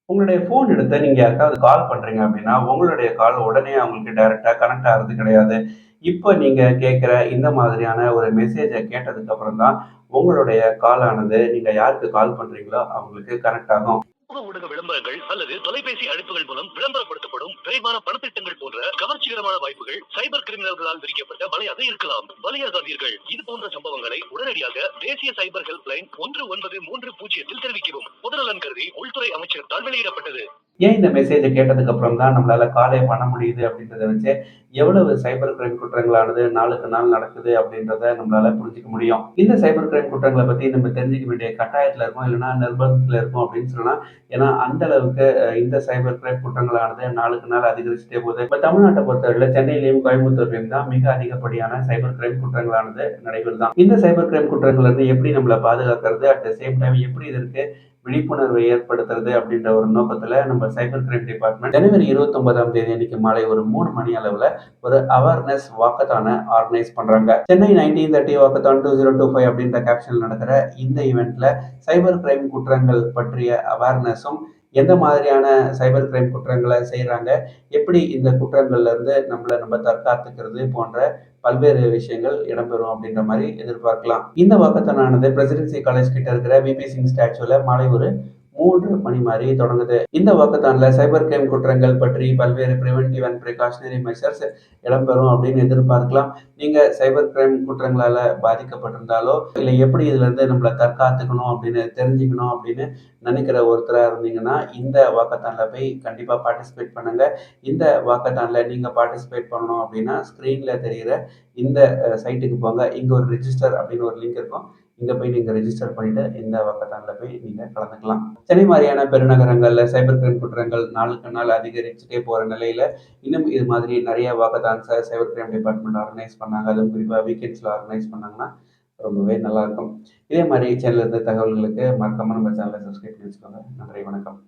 உங்களுடைய ஃபோன் எடுத்து நீங்க யாருக்காவது கால் பண்றீங்க அப்படின்னா, உங்களுடைய கால் உடனே அவங்களுக்கு டைரக்ட்டா கனெக்ட் ஆகுறது கிடையாது. இப்ப நீங்க கேட்கிற இந்த மாதிரியான ஒரு மெசேஜ கேட்டதுக்கு அப்புறம் தான், உங்களுடைய கால் ஆனது நீங்க யாருக்கு கால் பண்றீங்களோ அவங்களுக்கு கனெக்ட் ஆகும். சமூக ஊடக விளம்பரங்கள் அல்லது தொலைபேசி அழைப்புகள் மூலம் விளம்பரப்படுத்தப்படும் விரைவான பணத்திட்டங்கள் போன்ற கவர்ச்சிகரமான வாய்ப்புகள் சைபர் கிரிமினல்களால் விரிக்கப்பட்ட வலையாக இருக்கலாம். பலியாகாதீர்கள். இது போன்ற சம்பவங்களை உடனடியாக தேசிய சைபர் ஹெல்ப்லைன் 1930 தெரிவிக்கவும். பொதுநலன் கருதி உள்துறை அமைச்சகத்தால் வெளியிடப்பட்டது. ஏன் இந்த மெசேஜ கேட்டதுக்கு அப்புறம் தான் நம்மளால காலே பண்ண முடியுது அப்படின்றத வச்சே, எவ்வளவு சைபர் கிரைம் குற்றங்களானது நாளுக்கு நாள் நடக்குது அப்படின்றத நம்மளால புரிஞ்சுக்க முடியும். இந்த சைபர் கிரைம் குற்றங்கள பத்தி நம்ம தெரிஞ்சுக்க வேண்டிய கட்டாயத்துல இருக்கோம், இல்லன்னா நிர்பந்தத்துல இருக்கோம் அப்படின்னு சொல்லலாம். ஏன்னா, அந்த அளவுக்கு இந்த சைபர் கிரைம் குற்றங்களானது நாளுக்கு நாள் அதிகரிச்சுட்டே போகுது. இப்ப தமிழ்நாட்ட பொறுத்தவரையில சென்னையிலயும், கோயம்புத்தூர்லயும் தான் மிக அதிகப்படியான சைபர் கிரைம் குற்றங்களானது நடைபெறுதாம். இந்த சைபர் கிரைம் குற்றங்கள்ல இருந்து எப்படி நம்மள பாதுகாக்கிறது? அட் த சேம் டைம் எப்படி இதற்கு விழிப்புணர்வை ஏற்படுத்துறது அப்படின்ற ஒரு நோக்கத்துல நம்ம சைபர் கிரைம் டிபார்ட்மெண்ட் ஜனவரி 29ஆம் தேதி அன்னைக்கு மாலை ஒரு 3 மணி அளவுல ஒரு அவேர்னஸ் வாக்கத்தான ஆர்கனைஸ் பண்றாங்க. சென்னை 1930 வாக்கத்தான் 2025 அப்படின்ற கேப்ஷன்ல நடக்கிற இந்த ஈவெண்ட்ல சைபர் கிரைம் குற்றங்கள் பற்றிய அவேர்னஸும், எந்த மாதிரியான சைபர் கிரைம் குற்றங்களை செய்றாங்க, எப்படி இந்த குற்றங்கள்ல இருந்து நம்ம தற்காத்துக்கிறது போன்ற பல்வேறு விஷயங்கள் இடம்பெறும் அப்படின்ற மாதிரி எதிர்பார்க்கலாம். இந்த வாக்கத்தானானது பிரசிடென்சி காலேஜ் கிட்ட இருக்கிற விபி சிங் ஸ்டாச்சுல மாலை ஒரு 3 மணி மாதிரி தொடங்குது. இந்த வாக்கத்தான்ல சைபர் கிரைம் குற்றங்கள் பற்றி பல்வேறு பிரிவென்டிவ் அண்ட் பிரிகாஷனரி மெஷர்ஸ் இடம்பெறும் அப்படின்னு எதிர்பார்க்கலாம். நீங்க சைபர் கிரைம் குற்றங்களால பாதிக்கப்பட்டிருந்தாலோ, இல்ல எப்படி இதுல இருந்து நம்மள தற்காத்துக்கணும் அப்படின்னு தெரிஞ்சுக்கணும் அப்படின்னு நினைக்கிற ஒருத்தரா இருந்தீங்கன்னா, இந்த வாக்கத்தான்ல போய் கண்டிப்பா பார்ட்டிசிபேட் பண்ணுங்க. இந்த வாக்கத்தான்ல நீங்க பார்ட்டிசிபேட் பண்ணணும் அப்படின்னா, ஸ்க்ரீன்ல தெரியிற இந்த சைட்டுக்கு போங்க. இங்க ஒரு ரிஜிஸ்டர் அப்படின்னு ஒரு லிங்க் இருக்கும். இங்க போய் நீங்க ரெஜிஸ்டர் பண்ணிட்டு இந்த வாக்கத்தான்ல போய் நீங்க கலந்துக்கலாம். சென்னை மாரியான பெருநகரங்கள்ல சைபர் கிரைம் குற்றங்கள் நாளுக்கு நாள் அதிகரிச்சுட்டே போற நிலையில, இன்னும் இது மாதிரி நெறைய வாக்கத்தான்ஸ சைபர் கிரைம் டிபார்ட்மெண்ட் ஆர்கனைஸ் பண்ணாங்க. அதுவும் குறிப்பா வீக்கெண்ட்ஸ்ல ஆர்கனைஸ் பண்ணாங்கன்னா, ரொம்பவே நல்லாருக்கும். இதே மாரி சேனல்ல இருந்து தகவல்களுக்கு மறக்காம நம்ம சேனல சப்ஸ்கிரைப் பண்ணி வச்சுக்கோங்க. நன்றி, வணக்கம்.